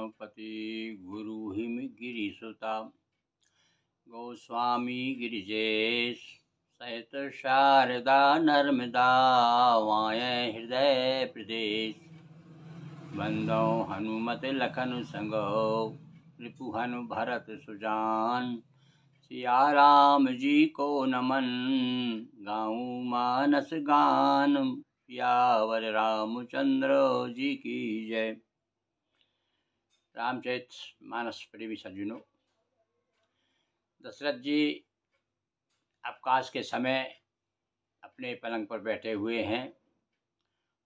गणपति गुरु him गिरिसुता Goswami Girijesh सहित शारदा नर्मदा वाय हृदय प्रदेश बंदो हनुमत लखन संगो रिपुहनु भरत सुजान सिया राम जी को नमन गाऊं मानस गान सियावर रामचंद्र जी की जय। रामचरित मानस प्रेमी सज्जनों, दशरथ जी अवकाश के समय अपने पलंग पर बैठे हुए हैं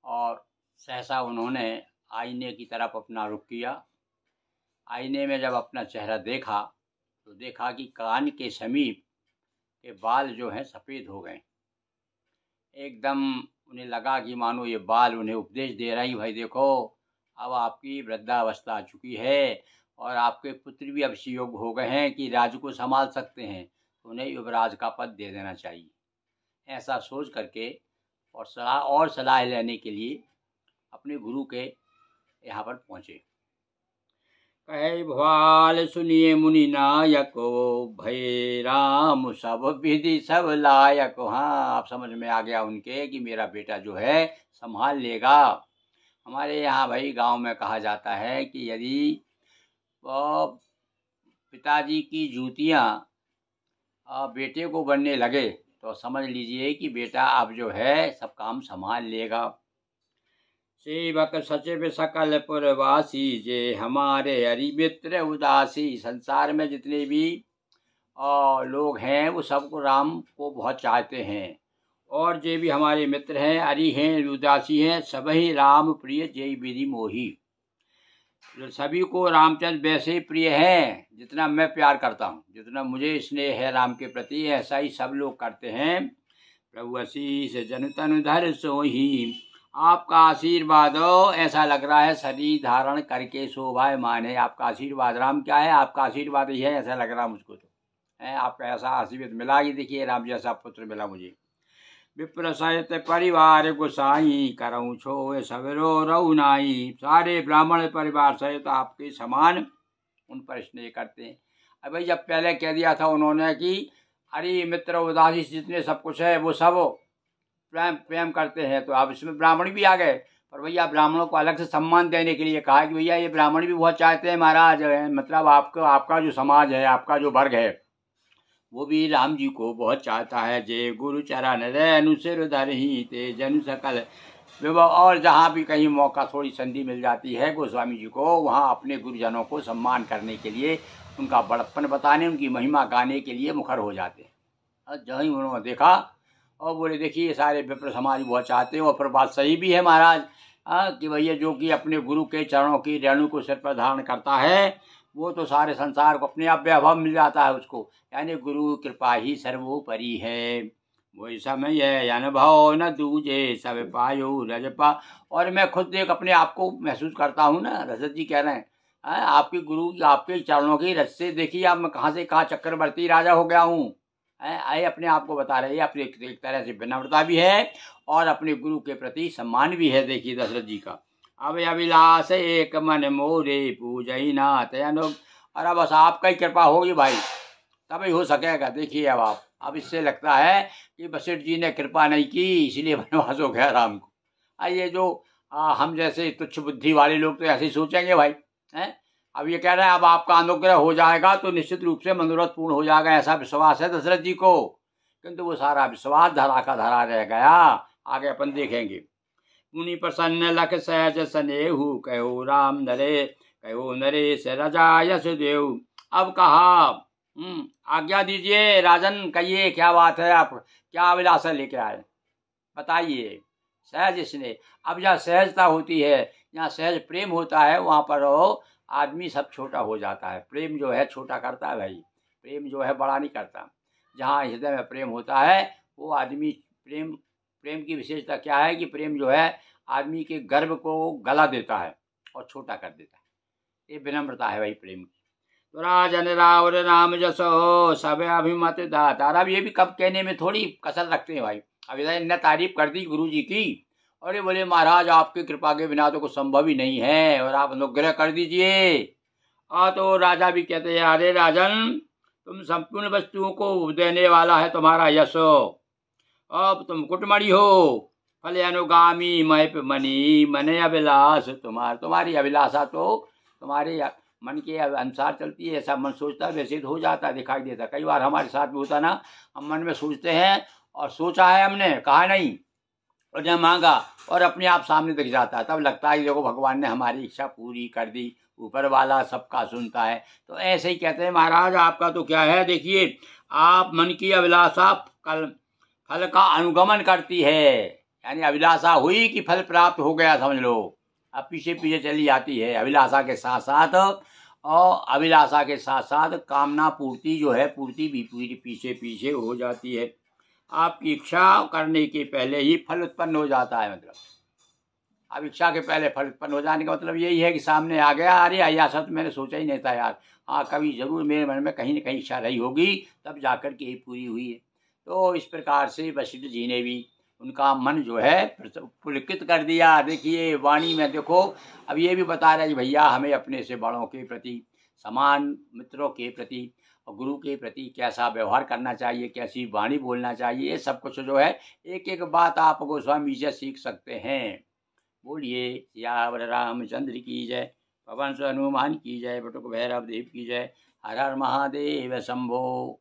और सहसा उन्होंने आईने की तरफ अपना रुख किया। आईने में जब अपना चेहरा देखा तो देखा कि कान के समीप के बाल जो हैं सफ़ेद हो गए। एकदम उन्हें लगा कि मानो ये बाल उन्हें उपदेश दे रही, भाई देखो अब आपकी वृद्धावस्था आ चुकी है और आपके पुत्र भी अब योग्य हो गए हैं कि राज्य को संभाल सकते हैं, तो उन्हें युवराज का पद दे देना चाहिए। ऐसा सोच करके और सलाह लेने के लिए अपने गुरु के यहाँ पर पहुँचे। कहे भवाल सुनिए मुनि नायको भय राम सब विधि सब लायक। हाँ, आप समझ में आ गया उनके कि मेरा बेटा जो है संभाल लेगा। हमारे यहाँ भाई गांव में कहा जाता है कि यदि पिताजी की जूतियाँ बेटे को बनने लगे तो समझ लीजिए कि बेटा अब जो है सब काम संभाल लेगा। सेवक सचिव सकल पुरवासी जे हमारे हरि मित्र उदासी। संसार में जितने भी लोग हैं वो सबको राम को बहुत चाहते हैं और जे भी हमारे मित्र हैं, हरि हैं, उदासी हैं, सभी राम प्रिय जय विधि मोही। सभी को रामचंद्र वैसे प्रिय हैं जितना मैं प्यार करता हूँ, जितना मुझे स्नेह है राम के प्रति, ऐसा ही सब लोग करते हैं। प्रभु आशीष जन तन धर सोही। आपका आशीर्वाद ऐसा लग रहा है शरीर धारण करके शोभा माने। आपका आशीर्वाद राम क्या है, आपका आशीर्वाद ही है ऐसा लग रहा मुझको तो है। आपका ऐसा आशीर्वाद मिला कि देखिए राम जैसा पुत्र मिला मुझे। विप्र सहित परिवार गोसाई करऊँ छो सवेरो रहु नाई। सारे ब्राह्मण परिवार सहित आपके समान उन पर स्नेह करते हैं। अब भाई जब पहले कह दिया था उन्होंने कि हरि मित्र उदासी जितने सब कुछ है वो सब प्रेम करते हैं, तो अब इसमें ब्राह्मण भी आ गए। पर भैया ब्राह्मणों को अलग से सम्मान देने के लिए कहा कि भैया ये ब्राह्मण भी बहुत चाहते हैं महाराज, मतलब आपका जो समाज है, आपका जो वर्ग है वो भी राम जी को बहुत चाहता है। जय गुरु चरण रे अनुसिर धरहि ते जन सकल विवाह। और जहाँ भी कहीं मौका थोड़ी संधि मिल जाती है गोस्वामी जी को, वहाँ अपने गुरुजनों को सम्मान करने के लिए, उनका बड़प्पन बताने, उनकी महिमा गाने के लिए मुखर हो जाते हैं। जहाँ ही उन्होंने देखा और बोले देखिए ये सारे विप्र समाज बहुत चाहते हैं। और फिर बात सही भी है महाराज कि भैया जो कि अपने गुरु के चरणों की रेणु को सिर पर धारण करता है वो तो सारे संसार को अपने आप वैभव मिल जाता है उसको। यानी गुरु कृपा ही सर्वोपरि है। वही समय है अनुभव न दूजे सब पायो रजपा। और मैं खुद एक अपने आप को महसूस करता हूँ ना, रजत जी कह रहे हैं आपके गुरु आपके चरणों की रज से देखिए अब मैं कहाँ से कहाँ चक्रवर्ती राजा हो गया हूँ। आए अपने आप को बता रहे हैं। अपने एक तरह से विनम्रता भी है और अपने गुरु के प्रति सम्मान भी है। देखिए दशरथ जी का अब अभिलाष एक मन मोरे पूजई नाथ अनुग। और अब बस आपका ही कृपा होगी भाई तभी हो सकेगा। देखिए अब इससे लगता है कि वशिष्ठ जी ने कृपा नहीं की इसलिए वनवास हो गया राम को। ये जो हम जैसे तुच्छ बुद्धि वाले लोग तो ऐसे ही सोचेंगे भाई हैं। अब ये कह रहे हैं अब आपका अनुग्रह हो जाएगा तो निश्चित रूप से मनोरथ पूर्ण हो जाएगा, ऐसा विश्वास है दशरथ जी को। किंतु वो सारा विश्वास धरा का धरा रह गया। आगे अपन देखेंगे। मुनि प्रसन्न लख सहज स्नेहु कहो राम नरे कहो नरेश रजा यश देव। अब कहा आज्ञा दीजिए राजन, कहिए क्या बात है, आप क्या अभिलाषा लेके आए बताइए। सहज स्नेह। अब जहाँ सहजता होती है, जहाँ सहज प्रेम होता है वहाँ पर आदमी सब छोटा हो जाता है। प्रेम जो है छोटा करता है भाई, प्रेम जो है बड़ा नहीं करता। जहाँ हृदय में प्रेम होता है वो आदमी प्रेम की विशेषता क्या है कि प्रेम जो है आदमी के गर्व को गला देता है और छोटा कर देता है। ये विनम्रता है भाई प्रेम की। तो राजन रावर राम जसो सब अभिमत दाता। अब ये भी कब कहने में थोड़ी कसर रखते हैं भाई। अब इधर इन्हें तारीफ कर दी गुरु जी की अरे बोले महाराज आपकी कृपा के बिना तो कुछ संभव ही नहीं है और आप अनुग्रह कर दीजिए। तो राजा भी कहते हैं अरे राजन तुम संपूर्ण वस्तुओं को देने वाला है तुम्हारा यश, अब तुम कुटमणि हो फल अनुगामी मय मनी मने अभिलाष, तुम्हारी अभिलाषा तो तुम्हारे मन के अनुसार चलती है। ऐसा मन सोचता है वैसे तो हो जाता है, दिखाई देता। कई बार हमारे साथ भी होता ना, हम मन में सोचते हैं और सोचा है हमने, कहा नहीं, और जब मांगा और अपने आप सामने दिख जाता है, तब लगता है देखो भगवान ने हमारी इच्छा पूरी कर दी, ऊपर वाला सबका सुनता है। तो ऐसे ही कहते हैं महाराज आपका तो क्या है, देखिए आप मन की अभिलाषा फल का अनुगमन करती है, यानी अभिलाषा हुई कि फल प्राप्त हो गया समझ लो, अब पीछे पीछे चली जाती है अभिलाषा के साथ साथ। और अभिलाषा के साथ साथ कामना पूर्ति जो है, पूर्ति भी पूरी पीछे पीछे हो जाती है। आपकी इच्छा करने के पहले ही फल उत्पन्न हो जाता है। मतलब अब इच्छा के पहले फल उत्पन्न हो जाने का मतलब यही है कि सामने आ गया, अरे ऐसा सब मैंने सोचा ही नहीं था यार, हाँ कभी जरूर मेरे मन में कहीं न कहीं इच्छा रही होगी, तब जाकर के ये पूरी हुई है। तो इस प्रकार से वशिष्ठ जी ने भी उनका मन जो है पुलकित कर दिया। देखिए वाणी में देखो, अब ये भी बता रहे भैया हमें अपने से बड़ों के प्रति, समान मित्रों के प्रति और गुरु के प्रति कैसा व्यवहार करना चाहिए, कैसी वाणी बोलना चाहिए, ये सब कुछ जो है एक एक बात आप गोस्वामी से सीख सकते हैं। बोलिए सियावर रामचंद्र की जय, पवन सुत हनुमान की जय, बटुक भैरव देव की जय। हर हर महादेव शंभो।